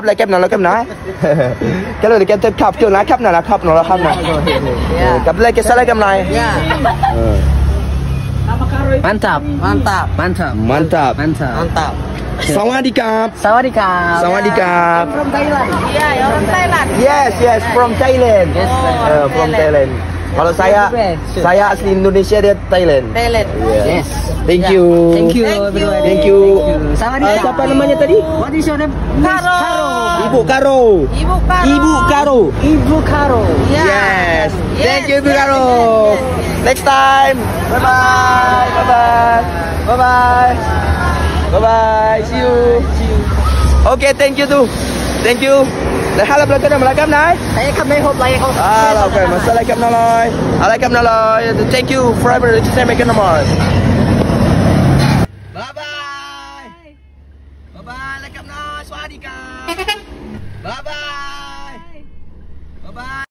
lại kép nào là kép nói cái lời kép kép kiểu nói kép nào là kép nào là kép này kép lại cái sao lại kép này Mantap, mantap, mantap, mantap mantap, mantap. Sawadikap Sawadikap. Sawadikap From Thailand. Yeah, orang Thailand. yes from Thailand Yes, from Thailand kalau saya asli Indonesia dia Thailand Thailand. yes thank you Thank you, everybody. thank you Sawadikap. siapa namanya tadi What is your name? Karo. Ibu Karo Ibu Karo. Ibu Karo Ibu Karo. Yeah. yes thank Yes, you Ibu yes, Karo yes, yes. next time bye bye bye bye bye bye bye bye see you okay thank you tu thank you để hai lần cái nào mà lại cam này Saya kami hope like hope. ok mà sao lại cam nào rồi lại cam nào rồi thank you forever to say make number bye bye bye bye lại cam nào xóa đi cả bye bye bye bye